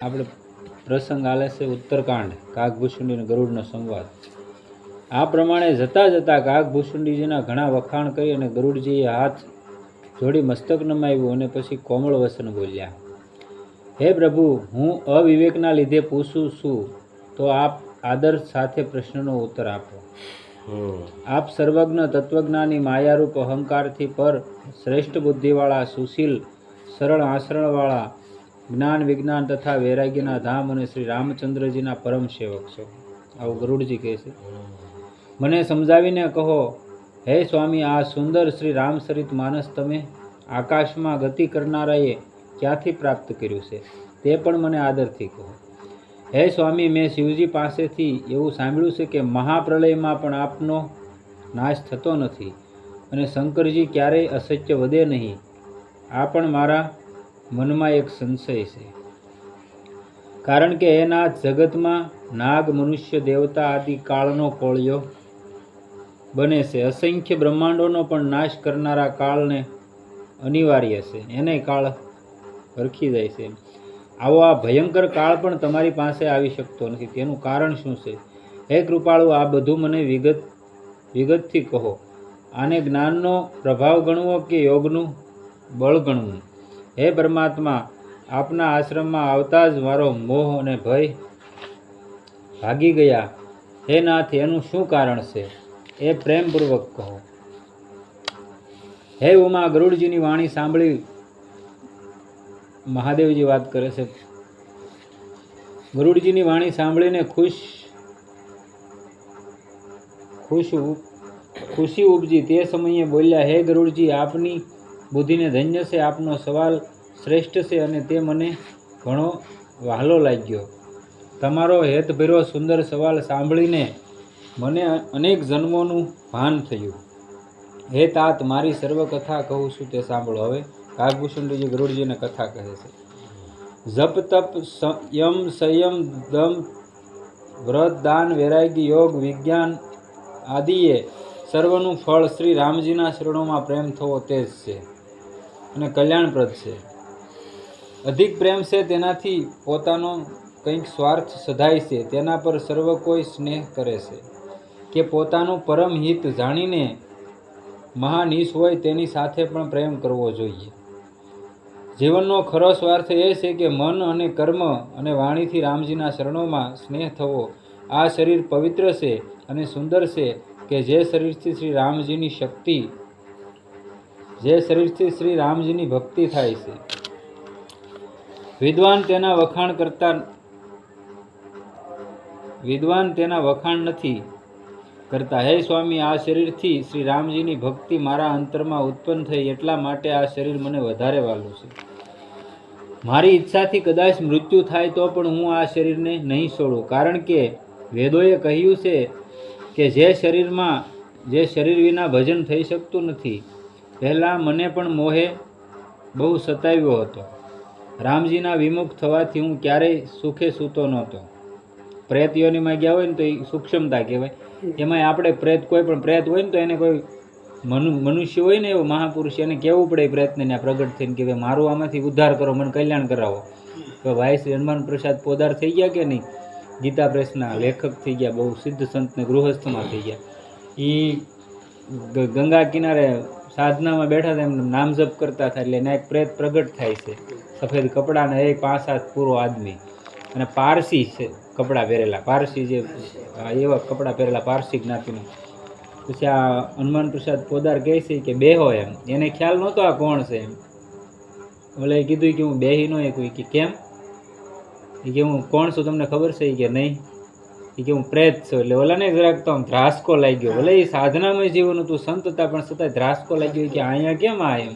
આપણે પ્રસંગ આલે છે ઉત્તરકાંડ કાગભૂષુંડી અને ગરુડનો સંવાદ. આ પ્રમાણે જતાં જતાં કાગભૂષુંડીજીના ઘણા વખાણ કરી અને ગરુડજીએ હાથ જોડી મસ્તક નમાવ્યું અને પછી કોમળ વચન બોલ્યા. હે પ્રભુ, હું અવિવેકના લીધે પૂછું છું તો આપ આદર સાથે પ્રશ્નનો ઉત્તર આપો. આપ સર્વજ્ઞ તત્વજ્ઞાની માયારૂપ અહંકારથી પર શ્રેષ્ઠ બુદ્ધિવાળા સુશીલ સરળ આચરણવાળા જ્ઞાન વિજ્ઞાન તથા વૈરાગ્યના ધામ અને શ્રી રામચંદ્રજીના પરમ સેવક છો. આવું ગરુડજી કહે છે. મને સમજાવીને કહો, હે સ્વામી, આ સુંદર શ્રી રામચરિત માનસ તમે આકાશમાં ગતિ કરનારાએ ક્યાંથી પ્રાપ્ત કર્યું છે તે પણ મને આદરથી કહો. હે સ્વામી, મેં શિવજી પાસેથી એવું સાંભળ્યું છે કે મહાપ્રલયમાં પણ આપનો નાશ થતો નથી અને શંકરજી ક્યારેય અસત્ય વધે નહીં. આ પણ મારા મનમાં એક સંશય છે, કારણ કે એ નાથ જગતમાં નાગ મનુષ્ય દેવતા આદિ કાળનો કોળિયો બને છે. અસંખ્ય બ્રહ્માંડોનો પણ નાશ કરનારા કાળને અનિવાર્ય છે, એને કાળ હરખી જાય છે. આવો આ ભયંકર કાળ પણ તમારી પાસે આવી શકતો નથી. તેનું કારણ શું છે? હે કૃપાળુ, આ બધું મને વિગતથી કહો. આને જ્ઞાનનો પ્રભાવ ગણવો કે યોગનું બળ ગણવું? હે પરમાત્મા, આપના આશ્રમમાં આવતા જ મારો મોહ અને ભય ભાગી ગયા. હે નાથ, એનું શું કારણ છે એ પ્રેમપૂર્વક કહો. હે ઉમા, ગરુડજીની વાણી સાંભળી મહાદેવજી વાત કરે છે. ગરુડજીની વાણી સાંભળીને ખુશી ઉપજી. તે સમયે બોલ્યા, હે ગરુડજી, આપની બુદ્ધિને ધન્ય છે. આપનો સવાલ શ્રેષ્ઠ છે અને તે મને ઘણો વહાલો લાગ્યો. તમારો હેતભર્યો સુંદર સવાલ સાંભળીને મને અનેક જન્મોનું ભાન થયું. હે તાત, મારી સર્વ કથા કહું છું તે સાંભળો. હવે કાગભૂષુંડીજી ગરુડજીને કથા કહે છે. જપ તપ યમ સંયમ દમ વ્રત દાન વૈરાગ્ય યોગ વિજ્ઞાન આદિએ સર્વનું ફળ શ્રી રામજીના શરણોમાં પ્રેમ થવો તે જ છે અને કલ્યાણપ્રદ છે. અધિક પ્રેમ છે તેનાથી પોતાનો કંઈક સ્વાર્થ સધાય છે, તેના પર સર્વ કોઈ સ્નેહ કરે છે કે પોતાનું પરમ હિત જાણીને મહાનીશ હોય તેની સાથે પણ પ્રેમ કરવો જોઈએ. જીવનનો ખરો સ્વાર્થ એ છે કે મન અને કર્મ અને વાણીથી રામજીના શરણોમાં સ્નેહ થવો. આ શરીર પવિત્ર છે અને સુંદર છે કે જે શરીરથી શ્રી રામજીની ભક્તિ થાય છે. વિદ્વાન તેના વખાણ નથી કરતા. હે સ્વામી, આ શરીરથી શ્રી રામજીની ભક્તિ મારા અંતરમાં ઉત્પન્ન થઈ, એટલા માટે આ શરીર મને વધારે વહાલું છે. મારી ઈચ્છાથી કદાચ મૃત્યુ થાય તો પણ હું આ શરીરને નહીં છોડું, કારણ કે વેદોએ કહ્યું છે કે જે શરીર વિના ભજન થઈ શકતું નથી. પહેલાં મને પણ મોહે બહુ સતાવ્યો હતો. રામજીના વિમુખ થવાથી હું ક્યારેય સુખે સૂતો નહોતો. પ્રેત યોનિમાં ગયા હોય ને તો એ સૂક્ષ્મતા કહેવાય. એમાંય આપણે કોઈ પણ પ્રેત હોય ને તો એને કોઈ મનુષ્ય હોય ને એવો મહાપુરુષ, એને કહેવું પડે પ્રયત્નને પ્રગટ થઈને કે ભાઈ મારું આમાંથી ઉદ્ધાર કરો, મને કલ્યાણ કરાવો. તો ભાઈ શ્રી હનુમાન પ્રસાદ પોદાર થઈ ગયા કે નહીં, ગીતા પ્રેસના લેખક થઈ ગયા, બહુ સિદ્ધ સંતને ગૃહસ્થમાં થઈ ગયા. એ ગંગા કિનારે સાધનામાં બેઠા હતા, એમને નામ જપ કરતા હતા. એટલે એના એક પ્રેત પ્રગટ થાય છે, સફેદ કપડાના, એ 5-7 પૂરો આદમી અને પારસી છે, કપડાં પહેરેલા પારસી, જે એવા કપડાં પહેરેલા પારસી જ્ઞાતિનું. પછી આ હનુમાન પ્રસાદ પોદાર કહે છે કે બેહો એમ. એને ખ્યાલ નહોતો આ કોણ છે એમ. એટલે કીધું કે હું બેહી નો કોઈ કે કેમ? એ કે હું કોણ છું તમને ખબર છે? કે નહીં. એ કે હું પ્રેત છું. એટલે ઓલાને જરાક તો આમ ધ્રાસકો લાગ્યો. ભલે એ સાધનામાં જીવન હતું, સંત હતા, પણ છતાંય ધ્રાસકો લાગ્યો કે અહીંયા કેમ આ એમ.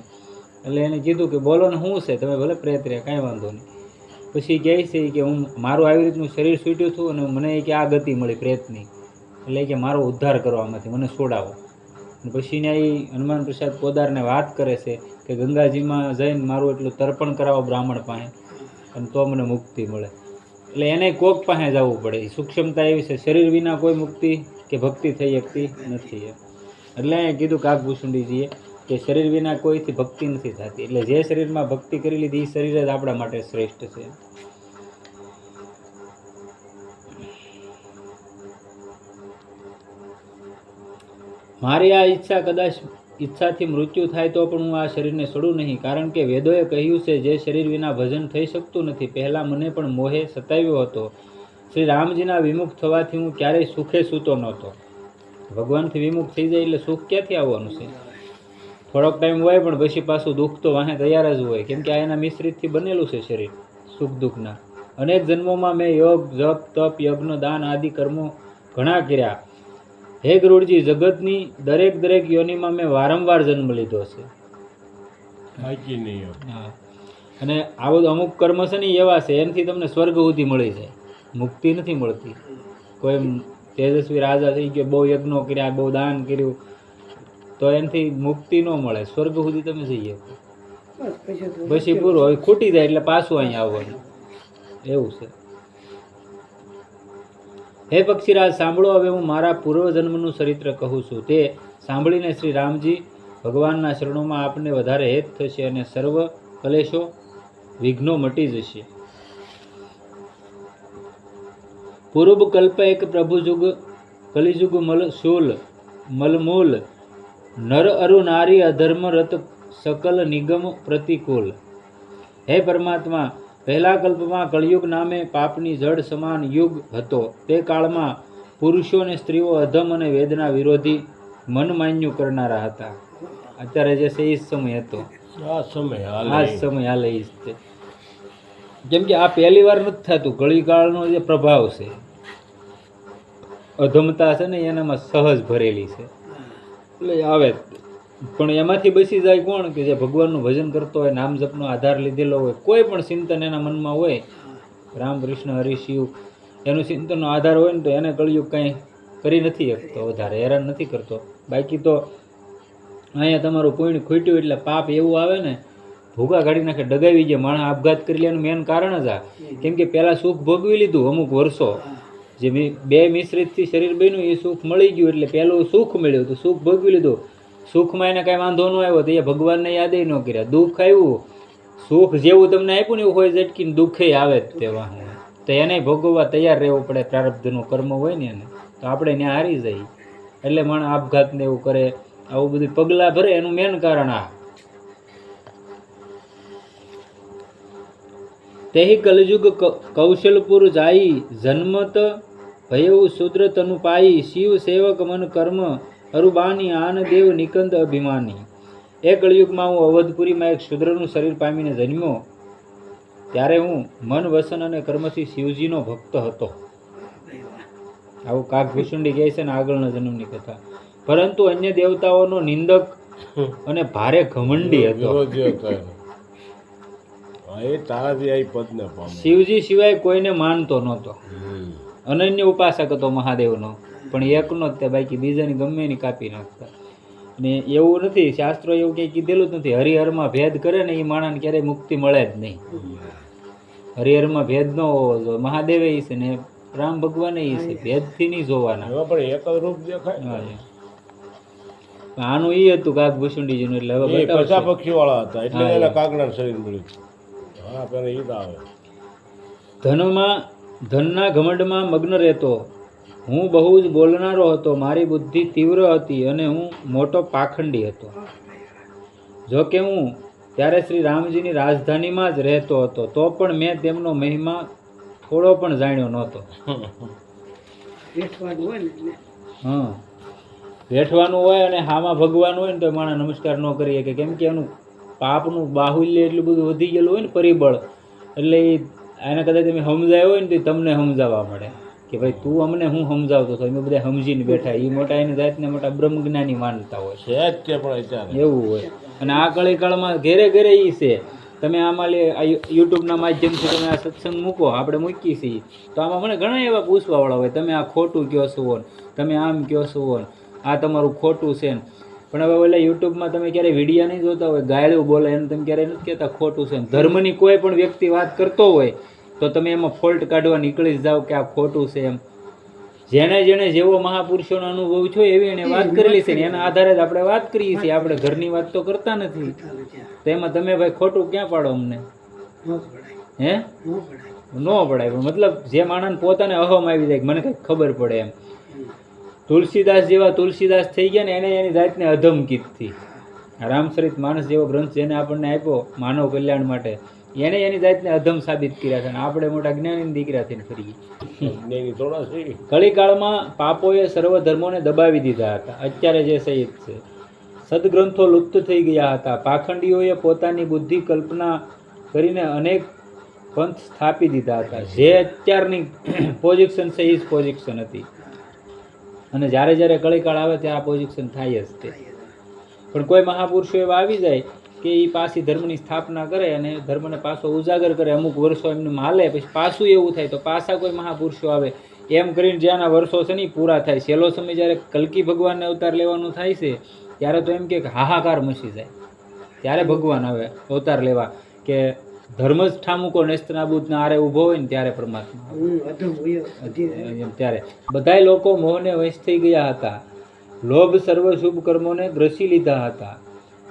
એટલે એને કીધું કે બોલો ને શું છે, તમે ભલે પ્રેત રહ્યા, કાંઈ વાંધો નહીં. પછી કહે છે કે હું મારું આવી રીતનું શરીર છૂટ્યું હતું અને મને કે આ ગતિ મળી પ્રેતની, એટલે કે મારો ઉદ્ધાર કરવામાંથી મને છોડાવો. પછી ને એ હનુમાન પ્રસાદ પોદારને વાત કરે છે કે ગંગાજીમાં જઈને મારું એટલું તર્પણ કરાવો બ્રાહ્મણ પાસે, અને તો મને મુક્તિ મળે. એટલે એને કોક પાસે જવું પડે. સૂક્ષ્મતા એવી છે, શરીર વિના કોઈ મુક્તિ કે ભક્તિ થઈ શકતી નથી. એટલે અહીંયા કીધું કાગભૂષુંડીજીએ કે શરીર વિના કોઈથી ભક્તિ નથી થતી. એટલે જે શરીરમાં ભક્તિ કરી લીધી એ શરીર જ આપણા માટે શ્રેષ્ઠ છે. મારી આ ઈચ્છાથી મૃત્યુ થાય તો પણ હું આ શરીરને છોડું નહીં, કારણ કે વેદોએ કહ્યું છે જે શરીર વિના ભજન થઈ શકતું નથી. પહેલાં મને પણ મોહે સતાવ્યો હતો. શ્રી રામજીના વિમુખ થવાથી હું ક્યારેય સુખે સૂતો નહોતો. ભગવાનથી વિમુખ થઈ જાય એટલે સુખ ક્યાંથી આવવાનું છે? થોડોક ટાઈમ હોય પણ પછી પાછું દુઃખ તો વાહે તૈયાર જ હોય, કેમ કે આ એના મિશ્રિતથી બનેલું છે શરીર સુખ દુઃખના. અનેક જન્મોમાં મેં યોગ, જપ, તપ, યજ્ઞ, દાન આદિ કર્મો ઘણા કર્યા. હે ગરુડજી, જગતની દરેક યોનિમાં મેં વારંવાર જન્મ લીધો છે. હા, અને આવું અમુક કર્મ છે ને એવા છે એનાથી તમને સ્વર્ગ સુધી મળી જાય, મુક્તિ નથી મળતી. કોઈ તેજસ્વી રાજા થઈ ગયો, બહુ યજ્ઞો કર્યા, બહુ દાન કર્યું, તો એનાથી મુક્તિ ન મળે. સ્વર્ગ સુધી તમે જઈએ પછી પૂરું, હવે ખૂટી જાય એટલે પાછું અહીંયા આવવાનું, એવું છે. હે પક્ષીરાજ, સાંભળો, હવે હું મારા પૂર્વજન્મનું ચરિત્ર કહું છું. તે સાંભળીને શ્રી રામજી ભગવાનના શરણોમાં આપને વધારે હેત થશે અને સર્વ કલેશો વિઘ્નો મટી જશે. પૂર્વ કલ્પ એક પ્રભુજુગ કલિજુગ શૂલ મલમૂલ નર અરુ નારી અધર્મ રત સકલ નિગમ પ્રતિકૂલ. હે પરમાત્મા, પહેલા કલ્પમાં કળિયુગ નામે પાપની જડ સમાન યુગ હતો. તે કાળમાં પુરુષો અને સ્ત્રીઓ અધમ અને વેદના વિરોધી મનમાન્યું કરનારા હતા. અત્યારે જે છે એ સમય હતો, આ સમય હાલે એ જ. જેમ કે આ પહેલી વાર નથી થતું, કળીકાળનો જે પ્રભાવ છે, અધમતા છે ને એનામાં સહજ ભરેલી છે એટલે આવે. પણ એમાંથી બચી જાય કોણ? કે જે ભગવાનનું ભજન કરતો હોય, નામ જપનો આધાર લીધેલો હોય, કોઈ પણ ચિંતન એના મનમાં હોય, રામ કૃષ્ણ હરિ શિવ એનું ચિંતનનો આધાર હોય ને, તો એને કળિયુગ કંઈ કરી નથી શકતો, વધારે હેરાન નથી કરતો. બાકી તો અહીંયા તમારું પુણ્ય ખૂટ્યું એટલે પાપ એવું આવે ને, ભૂગા કાઢી નાખે, ડગાવી જાય, માણસ આપઘાત કરી લેવાનું મેન કારણ જ આ. કેમ કે પહેલાં સુખ ભોગવી લીધું અમુક વર્ષો, જે બે મિશ્રિતથી શરીર બન્યું એ સુખ મળી ગયું એટલે પહેલું સુખ મળ્યું તો સુખ ભોગવી લીધું. સુખમાં એને કાંઈ વાંધો ન આવ્યો તો એ ભગવાનને યાદ ન કર્યા. દુઃખ આવ્યું, સુખ જેવું તમને આપ્યું ને એવું હોય ઝટકીને દુઃખે આવે જ તેવા, તો એને ભોગવવા તૈયાર રહેવું પડે. પ્રારબ્ધનું કર્મ હોય ને એને, તો આપણે ત્યાં હારી જઈએ. એટલે માણસ આપઘાતને એવું કરે, આવું બધું પગલાં ભરે, એનું મેન કારણ આ. તેહી કલયુગ કૌશલપુર જાઈ જન્મત ભયવું શુદ્ર તનુ પાઈ શિવ સેવક મન કર્મ અરુબાની આન દેવ નિકંદ અભિમાની. એ કળયુગમાં હું અવધપુરીમાં એક શુદ્રનું શરીર પામીને જન્મ્યો. ત્યારે હું મન વસન અને કર્મથી શિવજીનો ભક્ત હતો. આવું કાગભૂષુંડી કહે છે ને આગળના જન્મની કથા. પરંતુ અન્ય દેવતાઓનો નિંદક અને ભારે ઘમંડી હતો. શિવજી સિવાય કોઈને માનતો નહોતો. અનન્ય ઉપાસક હતો મહાદેવનો, પણ એકનો જ તે, બાકી બીજાની ગમે એની કાપી નાખતા. ને એવું નથી, શાસ્ત્રો એવું કંઈ કીધેલું જ નથી. હરિહરમાં ભેદ કરે ને એ માણસને ક્યારેય મુક્તિ મળે જ નહીં. હરિહરમાં ભેદ ન હોવો જોઈએ. મહાદેવે ઈ છે ને રામ ભગવાન એ છે, ભેદથી નહીં જોવાના. આનું ઈ હતું કાગભૂષુંડીજીનું. એટલે હવે પક્ષી વાળા હતા એટલે કાગના શરીર મળ્યું. ધનના ઘમંડમાં મગ્ન રહેતો. હું બહુ જ બોલનારો હતો. મારી બુદ્ધિ તીવ્ર હતી અને હું મોટો પાખંડી હતો. જો કે હું ત્યારે શ્રી રામજીની રાજધાનીમાં જ રહેતો હતો, તો પણ મેં તેમનો મહિમા થોડો પણ જાણ્યો નહોતો. હા, બેઠવાનું હોય અને હામાં ભગવાન હોય ને તો માણસ નમસ્કાર ન કરી શકે. કેમ કે એનું પાપનું બાહુલ્ય એટલું બધું વધી ગયેલું હોય ને, પરિબળ. એટલે એને કદાચ તમે સમજાય હોય ને તો તમને સમજાવવા મળે કે ભાઈ તું અમને હું સમજાવતો હતો. એમાં બધા સમજીને બેઠા, એ મોટા એની જાતને મોટા બ્રહ્મજ્ઞાની માનતા હોય છે, એવું હોય. અને આ કળીકાળમાં ઘેરે ઘેરે એ છે. તમે આમાં યુટ્યુબના માધ્યમથી તમે આ સત્સંગ મૂકો, આપણે મૂકીએ છીએ, તો આમાં મને ઘણા એવા પૂછવાવાળા હોય, તમે આ ખોટું કહો છો ને, તમે આમ કહો છો ને, આ તમારું ખોટું છે ને. પણ હવે ઓલા યુટ્યુબમાં તમે ક્યારેય વિડીયા નહીં જોતા હોય, ગાયડું બોલે એને તમે ક્યારેય નથી કહેતા ખોટું છે. ધર્મની કોઈ પણ વ્યક્તિ વાત કરતો હોય તો તમે એમાં ફોલ્ટ કાઢવા નીકળી જ જાઓ કે આ ખોટું છે એમ. જેને જેને જેવો મહાપુરુષોનો અનુભવ છો એવી એને વાત કરેલી છે ને એના આધારે જ આપણે વાત કરીએ છીએ. આપણે ઘરની વાત તો કરતા નથી. તો એમાં તમે ભાઈ ખોટું ક્યાં પાડો અમને? હે, ન પડાય. મતલબ જે માણસ પોતાને અહમ આવી જાય મને કંઈક ખબર પડે એમ, તો તુલસીદાસ જેવા તુલસીદાસ થઈ ગયા ને એને એની જાતને અધમ કીધથી. રામચરિત માનસ જેવો ગ્રંથ જેને આપણને આપ્યો માનવ કલ્યાણ માટે, એને એની જાતને અધમ સાબિત કર્યા છે અને આપણે મોટા જ્ઞાની દીકરા થઈને ફરી. કળીકાળમાં પાપોએ સર્વ ધર્મોને દબાવી દીધા હતા. અત્યારે જે સહિત છે, સદગ્રંથો લુપ્ત થઈ ગયા હતા. પાખંડીઓએ પોતાની બુદ્ધિ કલ્પના કરીને અનેક પંથ સ્થાપી દીધા હતા. જે અત્યારની પોઝિશન છે એ જ પોઝિશન હતી અને જ્યારે જ્યારે કળીકાળ આવે ત્યારે આ પોઝિશન થાય જ તે. પણ કોઈ મહાપુરુષો એવા આવી જાય કે એ પાછી ધર્મની સ્થાપના કરે અને ધર્મને પાછો ઉજાગર કરે, અમુક વર્ષો એમને હાલે, પછી પાછું એવું થાય તો પાછા કોઈ મહાપુરુષો આવે, એમ કરીને જ્યાંના વર્ષો છે ને પૂરા થાય. છેલ્લો સમય જ્યારે કલ્કી ભગવાનને અવતાર લેવાનું થાય છે ત્યારે તો એમ કે હાહાકાર મચી જાય. ત્યારે ભગવાન આવે અવતાર લેવા કે ધર્મ જ ઠામુકો નેસ્તનાબૂદના આરે ઊભો હોય ને ત્યારે પરમાત્મા. ત્યારે બધાય લોકો મોહને વશ થઈ ગયા હતા. લોભ સર્વ શુભ કર્મોને ગ્રસી લીધા હતા.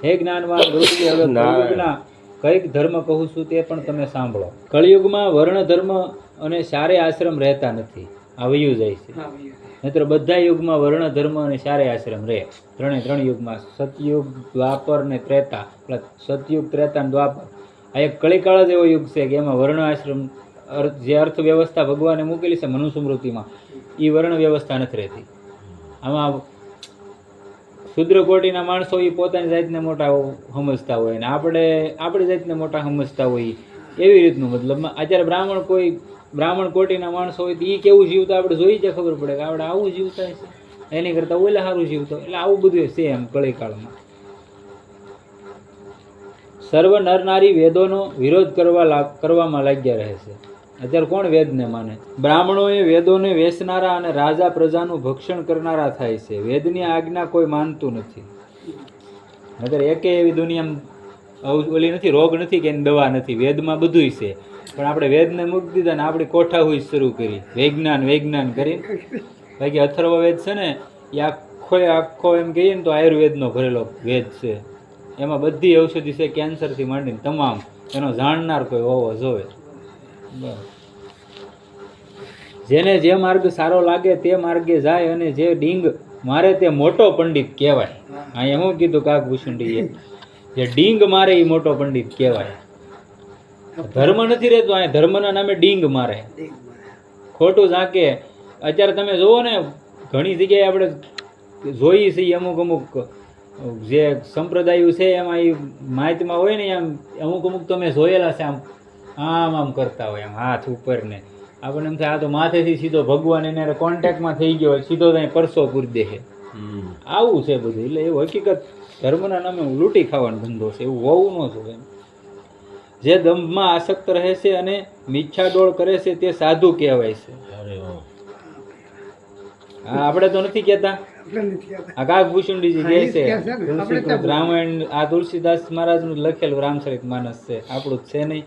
હે જ્ઞાનવાન દ્રષ્ટિ, હવે કળિયુગના કઈક ધર્મ કહું છું તે પણ તમે સાંભળો. કળિયુગમાં વર્ણ ધર્મ અને સારે આશ્રમ રહેતા નથી, આ વયું જાય છે. નહીતર બધા યુગમાં વર્ણ ધર્મ અને સારે આશ્રમ રહે. ત્રણ યુગમાં, સતયુગ, દ્વાપર ને ત્રેતા. સતયુગ, ત્રેતા ને દ્વાપર, આ એક કળીકાળ જ એવો યુગ છે કે એમાં વર્ણ આશ્રમ જે અર્થવ્યવસ્થા ભગવાને મૂકેલી છે મનુસ્મૃતિમાં, એ વર્ણ વ્યવસ્થા નથી રહેતી. આમાં શુદ્ર કોટીના માણસો એ પોતાની જાતને મોટા સમજતા હોય ને આપણે આપણી જાતને મોટા સમજતા હોય, એવી રીતનું. મતલબમાં અત્યારે બ્રાહ્મણ કોટીના માણસો હોય તો એ કેવું જીવતા આપણે જોઈ જ ખબર પડે કે આપણે આવું જીવતા છે, એની કરતાં ઓલે સારું જીવતો. એટલે આવું બધું છે એમ કળીકાળમાં. સર્વ નર નારી વેદોનો વિરોધ કરવામાં લાગ્યા રહે છે. અત્યારે કોણ વેદને માને? બ્રાહ્મણોએ વેદોને વેચનારા અને રાજા પ્રજાનું ભક્ષણ કરનારા થાય છે. વેદની આજ્ઞા કોઈ માનતું નથી. અત્યારે એકે એવી દુનિયામાં ઓલી નથી, રોગ નથી કે એની દવા નથી. વેદમાં બધુંય છે, પણ આપણે વેદને મૂકી દીધા ને આપણે કોઠા હોય શરૂ કરી વૈજ્ઞાન કરી. બાકી અથર્વ વેદ છે ને એ આખો એમ કહીએ ને તો આયુર્વેદનો ભરેલો વેદ છે. એમાં બધી ઔષધિ છે, કેન્સરથી માંડીને તમામ. એનો જાણનાર કોઈ હોવો જોવે. જેને જે માર્ગ સારો લાગે તે માર્ગે જાય અને જે ડીંગ મારે તે મોટો પંડિત કહેવાય. અહીંયા શું કીધું કાકભૂષણજીએ? જે ડીંગ મારે એ મોટો પંડિત કહેવાય. ધર્મ નથી રહેતો, અહીંયા ધર્મના નામે ડીંગ મારે, ખોટું ઝાંકે. અત્યારે તમે જુઓ ને ઘણી જગ્યાએ આપણે જોઈએ છીએ અમુક જે સંપ્રદાયો છે એમાં એ માહિતીમાં હોય ને આમ અમુક તમે જોયેલા છે, આમ કરતા હોય, આમ હાથ ઉપર ને. આપણને એમ થાય આ તો માથેથી સીધો ભગવાન એને કોન્ટેક્ટમાં થઈ ગયો હોય, સીધો ત્યાં પરસો પૂરી દે. આવું છે બધું. એટલે એવું હકીકત ધર્મના નામે લૂંટી ખાવાનો ધંધો છે, એવું હોવું ન જોઈએ. જે દંભમાં આસક્ત રહે છે અને મિચ્છાડોળ કરે છે તે સાધુ કહેવાય છે. આપણે તો નથી કહેતા, આ કાકભૂષણજી કહે છે. રામાયણ આ તુલસીદાસ મહારાજનું લખેલું રામચરિત માનસ છે, આપણું જ છે નહીં.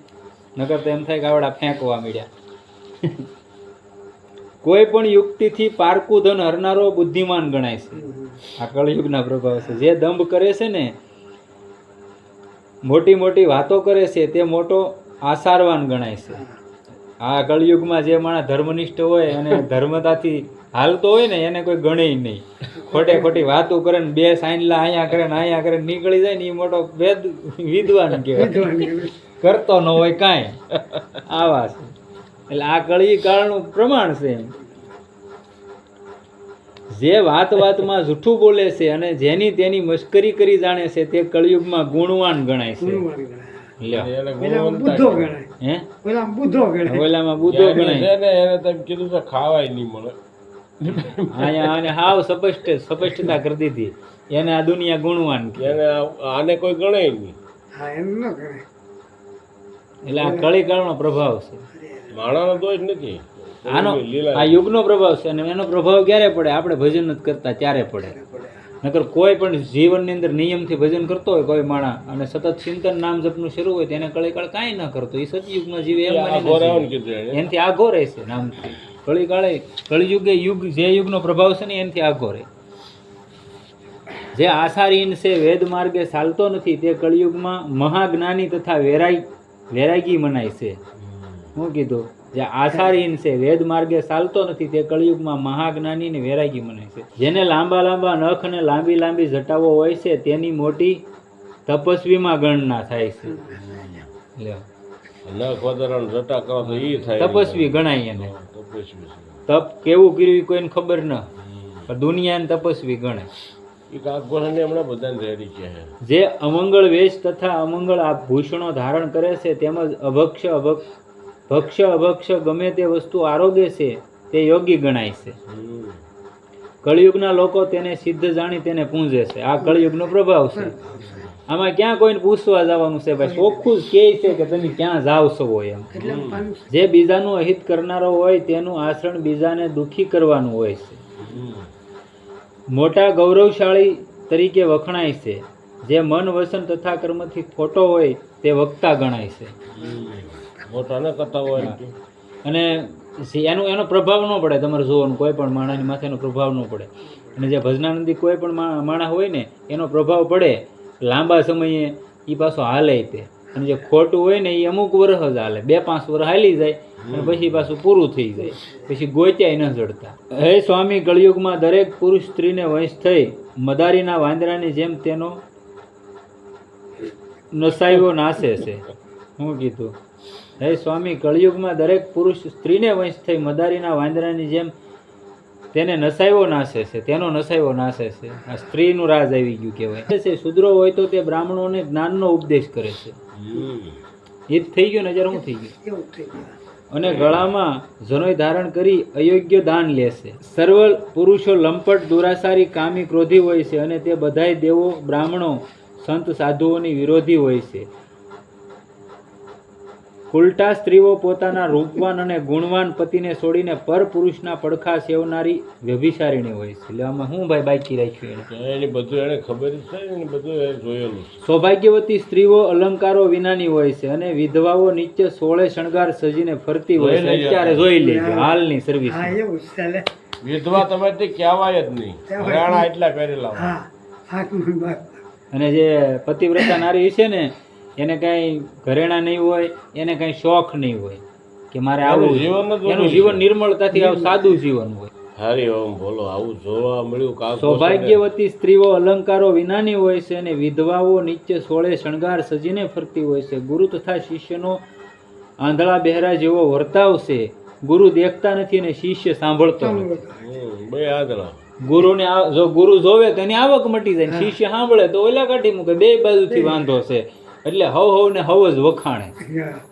નકર તો એમ થાય કે આવડા ફેંકવા મળ્યા. કોઈ પણ યુક્તિથી પારકું ધન હરનારો બુદ્ધિમાન ગણાય છે. આ કળયુગના પ્રભાવ છે. જે દંભ કરે છે ને, મોટી મોટી વાતો કરે છે, તે મોટો આસારવાન ગણાય છે. આ કળયુગમાં જે માણસ ધર્મનિષ્ઠ હોય અને ધર્મતાથી હાલતો હોય ને એને કોઈ ગણે નહીં. ખોટી વાતો કરે ને બે સાઈનલા અહીંયા કરે ને નીકળી જાય ને એ મોટો વિદ્વાન કહેવાય. કરતો ન હોય કાંઈ. આવા છે. એટલે આ કળી કાળનું પ્રમાણ છે. જે વાતમાં જૂઠું બોલે છે અને જેની તેની મશ્કરી કરી જાણે છે તે કળિયુગમાં ગુણવાન ગણાય છે. ઓલામાં બુદ્ધો ગણાય. ખાવાય નહીં મળે. અહીંયા હાવ સ્પષ્ટતા કરી દીધી. એને આ દુનિયા ગુણવાન કે આને કોઈ ગણે નહીં. એટલે આ કળીકાળનો પ્રભાવ છે. માણાનો દોષ નથી, આનો આ યુગનો પ્રભાવ છે. અને એનો પ્રભાવ ક્યારે પડે? આપણે ભજન નથી કરતા ત્યારે પડે. નકર કોઈ પણ જીવનની અંદર નિયમથી ભજન કરતો હોય કોઈ માણસ અને સતત ચિંતન નામ જપનું શરૂ હોય તેને કળીકાળ કાંઈ ન કરતો, એ સતયુગમાં જીવે. એનાથી આગો રહે છે નામથી. કળિયુગે જે યુગનો પ્રભાવ છે ને એનાથી આગો રહે. જે આશારીન છે, વેદ માર્ગે ચાલતો નથી, તે કળિયુગમાં મહાજ્ઞાની તથા વૈરાગી મનાય છે. શું કીધું? જે આશાહીન છે, વેદ માર્ગે ચાલતો નથી, તે કળિયુગમાં મહાજ્ઞાની ને વૈરાગી મને છે. જેને લાંબા લાંબા નખ અને લાંબી લાંબી જટાઓ હોય છે તેની મોટી તપસ્વીમાં ગણના થાય છે. લ્યો, નખ વધારાનો જટા કરો તો ઈ થાય. તપસ્વી ગણાય એને. તપસ્વી છે. તપ કેવું કર્યું એ કોઈને ખબર ન, પણ દુનિયાને તપસ્વી ગણે. એ કાકભોળાને હમણાં બધાને રેડી છે. જે અમંગળ વેશ તથા અમંગળ આભૂષણો ધારણ કરે છે તેમજ ભક્ષ્ય અભક્ષ્ય ગમે તે વસ્તુ આરોગે છે તે યોગી ગણાય છે. કળિયુગના લોકો તેને સિદ્ધ જાણી તેને પૂંજે છે. આ કળિયુગનો પ્રભાવ છે. આમાં ક્યાં કોઈને પૂછવા જવાનું છે ભાઈ, ચોખ્ખું જ કહે છે કે તમે ક્યાં જાવ છો એમ. જે બીજાનું અહિત કરનારો હોય તેનું આચરણ બીજાને દુઃખી કરવાનું હોય છે. મોટા ગૌરવશાળી તરીકે વખણાય છે. જે મન વસન તથા કર્મથી ખોટો હોય તે વક્તા ગણાય છે. મોટા ન કરતા હોય અને એનો પ્રભાવ ન પડે. તમારે જોવાનું કોઈ પણ માણસની માથે એનો પ્રભાવ ન પડે. અને જે ભજનાનંદી કોઈ પણ માણસ હોય ને એનો પ્રભાવ પડે લાંબા સમયે, એ પાછો હાલે તે. અને જે ખોટું હોય ને એ અમુક વર્ષ જ હાલે, 2-5 વર્ષ હાલી જાય અને પછી પાછું પૂરું થઈ જાય, પછી ગોચ્યાય ન જડતા. હે સ્વામી, કળિયુગમાં દરેક પુરુષ સ્ત્રીને વંશ થઈ મદારીના વાંદરાની જેમ તેનો નસાયો નાશે છે. હું કીધું, હે સ્વામી, કળિયુગમાં દરેક પુરુષ સ્ત્રીને વંશ થઈ મદારીના વાંદરાની જેમ તેને નસાયો નાશે છે, તેનો નસાયો નાશે છે. આ સ્ત્રીનું રાજ આવી ગયું કહેવાય. શુદ્રો હોય તો તે બ્રાહ્મણોને જ્ઞાનનો ઉપદેશ કરે છે. એ જ થઈ ગયું ને, જ્યારે હું થઈ ગયું. અને ગળામાં જનોય ધારણ કરી અયોગ્ય દાન લેશે. સર્વ પુરુષો લંપટ, દુરાસારી, કામી, ક્રોધી હોય છે અને તે બધાય દેવો, બ્રાહ્મણો, સંત, સાધુઓની વિરોધી હોય છે. ઉલટા સ્ત્રીઓ પોતાના રૂપવાન અને ગુણવાન પતિને છોડીને પર પુરુષના પડખા સેવનારી વ્યભિચારીણી હોય છે. એટલે આમાં હું ભાઈ બાકી રાખ્યું એની બધું એને ખબર જ છે ને, બધું એને જોયેલું છે. સૌભાગ્યવતી સ્ત્રીઓ અલંકારો વિનાની હોય છે અને વિધવાઓ નિત્ય 16 શણગાર સજીને ફરતી હોય છે. અત્યારે જોઈ લેજો હાલની સર્વિસ. વિધવા તમે તે કહેવાય જ નહીં, હરિયાણા એટલા પહેરેલા. અને જે પતિવ્રતા નારી છે ને એને કઈ ઘરેણા નહીં હોય, એને કઈ શોખ નહીં હોય કે મારે આવું જીવન. એનું જીવન નિર્મળતાથી આવું સાદું જીવન હોય. હરી ઓમ બોલો, આવું જોવા મળ્યું. સૌભાગ્યવતી સ્ત્રીઓ અલંકારો વિનાની હોય છે અને વિધવાઓ નિત્ય 16 શણગાર સજીને ફરતી હોય છે. ગુરુ તથા શિષ્યનો આંધળા બહેરા જેવો વર્તાવ છે. ગુરુ દેખતા નથી અને શિષ્ય સાંભળતો નથી. બે આંધળા. ગુરુને જો ગુરુ જોવે તો એની આવક મટી જાય, શિષ્ય સાંભળે તો ઓલા કાઢી મૂકે. બે બાજુથી વાંધો છે. એટલે હવ ને હવ જ વખાણે.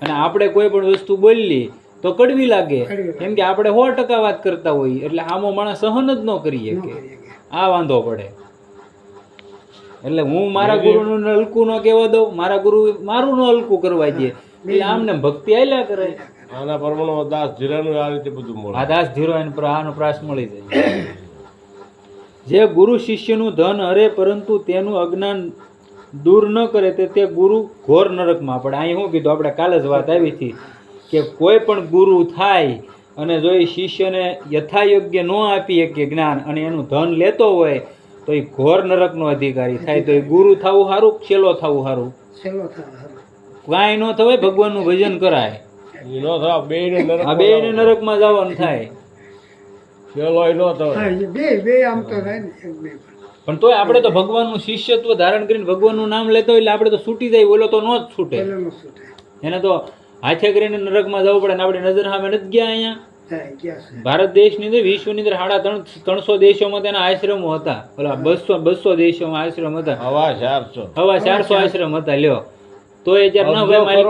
અને આપણે કોઈ પણ વસ્તુ બોલી તો કડવી લાગે, કેમ કે આપણે 100% વાત કરતા હોઈએ, એટલે આમો માણસ સહન જ ન કરી શકે. આ વાંધો પડે. એટલે હું મારા ગુરુનું હલકું ન કહેવા દઉં, મારા ગુરુ મારું ન હલકું કરવા દે, એટલે આમને ભક્તિ આલ્યા કરે. આના પ્રમાણે દાસ ધીરાનું આ રીતે બધું મળે. આ દાસ ધીરો આનો પ્રાસ મળી જાય. જે ગુરુ શિષ્યનું ધન હરે પરંતુ તેનું અજ્ઞાન દૂર ન કરે તે ગુરુ ઘોર નરકમાં પડે. અહીં શું કીધું, આપણે કાલે જ વાત આવી હતી કે કોઈ પણ ગુરુ થાય અને જો એ શિષ્યને યથાયોગ્ય ન આપી શકે જ્ઞાન અને એનું ધન લેતો હોય તો એ ઘોર નરકનો અધિકારી થાય. તો એ ગુરુ થવું સારું, છેલ્લો થવું સારું? કાંઈ ન થવાય, ભગવાનનું ભજન કરાય. આ બેયને નરકમાં જવાનું થાય. પણ તોય આપણે તો ભગવાનનું શિષ્યત્વ ધારણ કરીને ભગવાનનું નામ લેતો હોય એટલે આપણે તો છૂટી જાય. ઓલો તો ન જ છૂટે. એને તો હાથે કરીને નરકમાં જવું પડે. આપણે નજર સામે નથી ગયા. અહીંયા ભારત દેશની અંદર, વિશ્વની અંદર 350 દેશોમાં તેના આશ્રમો હતા. ઓલા 200 દેશોમાં આશ્રમ હતા. 450 આશ્રમ હતા. લ્યો તોય અત્યારે ના ભાઈ માલિક,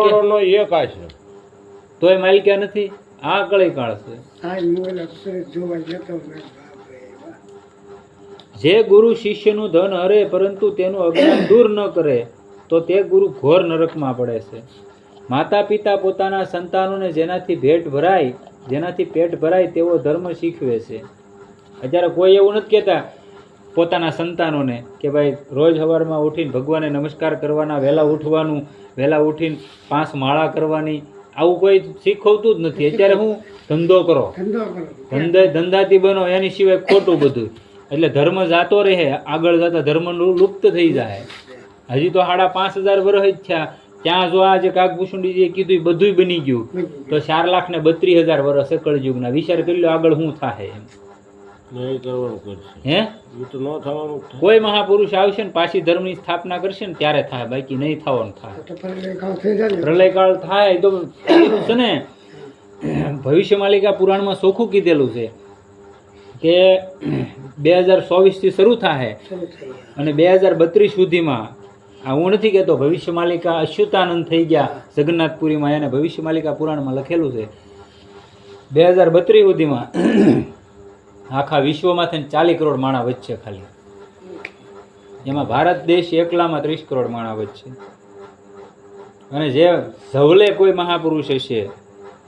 તોય માલિક્યા નથી. આ કળી કાળ છે. જે ગુરુ શિષ્યનું ધન હરે પરંતુ તેનું અજ્ઞાન દૂર ન કરે તો તે ગુરુ ઘોર નરકમાં પડે છે. માતા પિતા પોતાના સંતાનોને જેનાથી પેટ ભરાય તેવો ધર્મ શીખવે છે. અત્યારે કોઈ એવું નથી કહેતા પોતાના સંતાનોને કે ભાઈ રોજ સવારમાં ઉઠીને ભગવાનને નમસ્કાર કરવાના, વહેલા ઉઠવાનું, વહેલા ઉઠીને 5 માળા કરવાની, આવું કોઈ શીખવતું જ નથી. અત્યારે હું ધંધો કરો, ધંધાથી બનો, એની સિવાય ખોટું બધું. એટલે ધર્મ જાતો રહે, આગળ જતા ધર્મ લુપ્ત થઈ જાય. હજી તો 5,500 વર્ષ જ થયા ત્યાં જો આ જે કાગભૂષુંડીજીએ કીધું એ બધુંય બની ગયું તો 4,32,000 વર્ષ કળયુગના. વિચાર કરી લો આગળ શું થાય એમ. નહીં કરવાનું કરશે હે એ તો ન થવાનું જ થાય. કોઈ મહાપુરુષ આવશે ને પાછી ધર્મની સ્થાપના કરશે ને ત્યારે થાય, બાકી નહીં થવાનું થાય. પ્રલયકાળ થાય તો છે ને ભવિષ્ય માલિકા પુરાણમાં ચોખ્ખું કીધેલું છે કે 2024 થી શરૂ થાય અને 2032 સુધીમાં. આ હું નથી કહેતો, ભવિષ્ય માલિકા અચ્યુતાનંદ થઈ ગયા જગન્નાથપુરીમાં, એને ભવિષ્ય માલિકા પુરાણમાં લખેલું છે 2032 સુધીમાં આખા વિશ્વમાં થઈને 40 કરોડ માણસ વચ્ચે ખાલી. એમાં ભારત દેશ એકલામાં 30 કરોડ માણસ વચ્ચે. અને જે ઝવલે કોઈ મહાપુરુષ હશે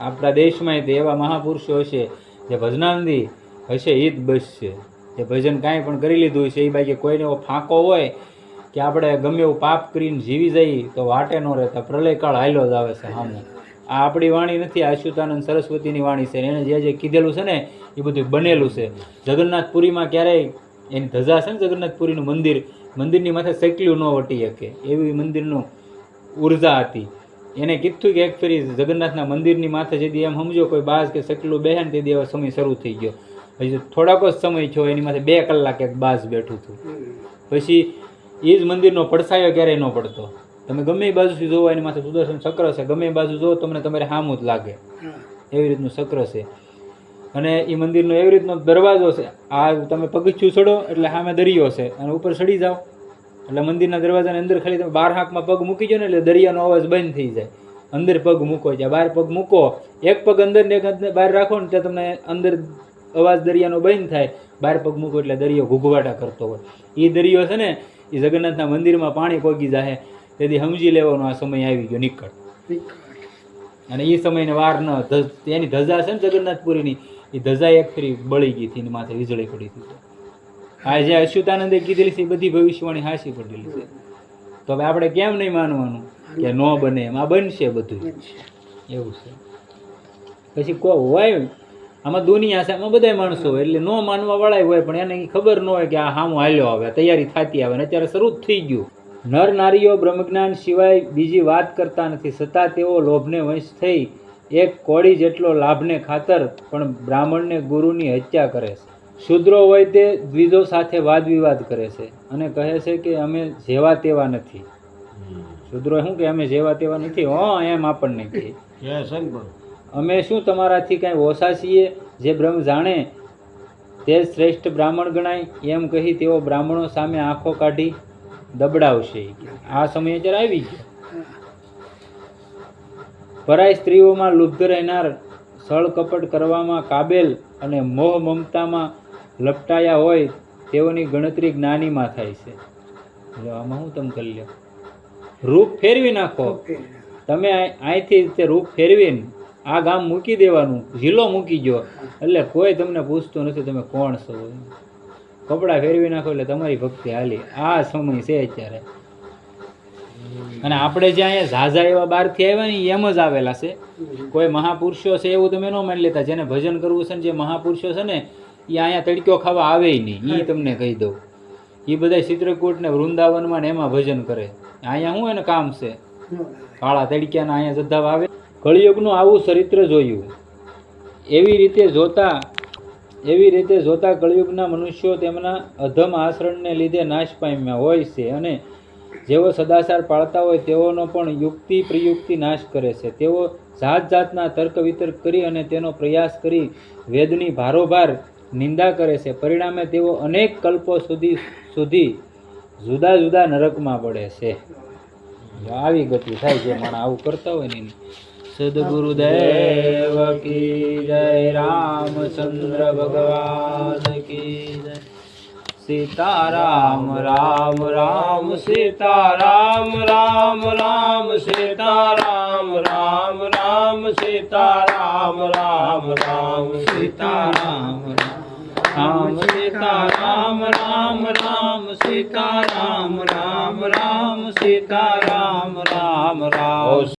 આપણા દેશમાં, એવા મહાપુરુષો હશે જે ભજનાનંદી હશે એ જ બચશે. જે ભજન કાંઈ પણ કરી લીધું છે એ બાકી કોઈને એવો ફાંકો હોય કે આપણે ગમે એવું પાપ કરીને જીવી જઈએ તો વાટે ન રહેતા પ્રલયકાળ હાલ્યો જ આવે છે સામે. આ આપણી વાણી નથી, આ અચ્યુતાનંદ સરસ્વતીની વાણી છે. એને જે કીધેલું છે ને એ બધું બનેલું છે. જગન્નાથપુરીમાં ક્યારેય એની ધજા છે ને, જગન્નાથપુરીનું મંદિરની માથે સૈકલ્યું ન વટી શકે એવી મંદિરનું ઉર્જા હતી. એને કીધું કે એક ફેરી જગન્નાથના મંદિરની માથે જેથી એમ સમજો કોઈ બાજ કે સકલું બેહે ને તેથી હવે સમય શરૂ થઈ ગયો. હજી થોડાક જ સમય થયો, એની માથે 2 કલાક એક બાજ બેઠું હતું. પછી એ જ મંદિરનો પડછાયો ક્યારેય ન પડતો. તમે ગમે એ બાજુથી જોવો એની માથે સુદર્શન ચક્ર છે, ગમે એ બાજુ જોવો તમને તમારે સામું જ લાગે એવી રીતનું ચક્ર છે. અને એ મંદિરનો એવી રીતનો દરવાજો છે, આ તમે પગથિયું ચડો એટલે સામે દરિયો છે અને ઉપર ચડી જાઓ એટલે મંદિરના દરવાજાની અંદર ખાલી તમે 12 હાંકમાં પગ મૂકી દો ને એટલે દરિયાનો અવાજ બંધ થઈ જાય. અંદર પગ મૂકો, જ્યાં 12 પગ મૂકો, એક પગ અંદર ને એક બહાર રાખો ને ત્યાં તમને અંદર અવાજ દરિયાનો બંધ થાય. 12 પગ મૂકો એટલે દરિયો ઘૂઘવાટા કરતો હોય. એ દરિયો છે ને એ જગન્નાથના મંદિરમાં પાણી પોગી જાય તેથી સમજી લેવાનો આ સમય આવી ગયો નીકળ. અને એ સમયને વાર ન એની ધજા છે ને જગન્નાથપુરીની, એ ધજા એક ફરી બળી ગઈ હતી, એની માથે વીજળી પડી હતી. આ જે અચ્યુતાનંદે કીધેલી છે એ બધી ભવિષ્યવાણી હાસી પડેલી છે. તો હવે આપણે કેમ નહીં માનવાનું કે ન બને એમ? આ બનશે બધું એવું છે. પછી કોઈ હોય આમાં દુનિયા છે, આમાં બધા માણસો હોય એટલે ન માનવા વાળા હોય, પણ એને ખબર ન હોય કે આ હામું હાલ્યો આવે, તૈયારી થતી આવે. અને અત્યારે શરૂ જ થઈ ગયું. નર નારીઓ બ્રહ્મજ્ઞાન સિવાય બીજી વાત કરતા નથી, છતાં તેઓ લોભને વંશ થઈ એક કોળી જેટલો લાભને ખાતર પણ બ્રાહ્મણને ગુરુની હત્યા કરે છે. શૂદ્રો હોય તે દ્વિજો સાથે વાદ વિવાદ કરે છે અને કહે છે કે અમે જેવા તેવા નથી. શૂદ્રો શું કે અમે જેવા તેવા નથી, એમ આપણને કહે અમે શું તમારાથી કાંઈ ઓછા છીએ? જે બ્રહ્મ જાણે તે જ શ્રેષ્ઠ બ્રાહ્મણ ગણાય. એમ કહી તેઓ બ્રાહ્મણો સામે આંખો કાઢી દબડાવશે. આ સમય અત્યારે આવી ગયો. પરાય સ્ત્રીઓમાં લુબ્ધ રહેનાર, સળ કપટ કરવામાં કાબેલ અને મોહ મમતામાં લપટાયા હોય તેઓની ગણતરી જ્ઞાનીમાં થાય છે. આમાં હું તમે કરી લો, રૂપ ફેરવી નાખો તમે અહીંથી તે રૂપ ફેરવીને આ ગામ મૂકી દેવાનું, જિલ્લો મૂકી ગયો એટલે કોઈ તમને પૂછતું નથી તમે કોણ છો. કપડાં ફેરવી નાખો એટલે તમારી ભક્તિ હાલી. આ સમય છે અત્યારે. અને આપણે જે અહીંયા ઝાઝા એવા બહારથી આવ્યા ને એમ જ આવેલા છે. કોઈ મહાપુરુષો છે એવું તમે ન માની લેતા. જેને ભજન કરવું છે ને જે મહાપુરુષો છે ને એ અહીંયા તડક્યો ખાવા આવે નહીં. એ તમને કહી દઉં, એ બધા ચિત્રકૂટ ને વૃંદાવનમાં ને એમાં ભજન કરે. અહીંયા શું એને કામ છે? કાળા તડક્યાના અહીંયા જદ્દાવ આવે. કળિયુગનું આવું ચરિત્ર જોયું. એવી રીતે જોતા કળિયુગના મનુષ્યો તેમના અધમ આચરણને લીધે નાશ પામ્યા હોય છે અને જેઓ સદાચાર પાળતા હોય તેઓનો પણ યુક્તિ પ્રયુક્તિ નાશ કરે છે. તેઓ જાત જાતના તર્ક વિતર્ક કરી અને તેનો પ્રયાસ કરી વેદની ભારોભાર નિંદા કરે છે. પરિણામે તેઓ અનેક કલ્પો સુધી જુદા જુદા નરકમાં પડે છે. આવી ગતિ થાય છે માણસ આવું કરતા હોય ને. સદગુરુદેવ કી જય, રામચંદ્ર ભગવાન કી જય. सीताराम राम राम सीताराम राम राम सीताराम राम राम सीताराम राम राम सीताराम राम सीताराम राम राम सीताराम राम राम सीताराम राम राम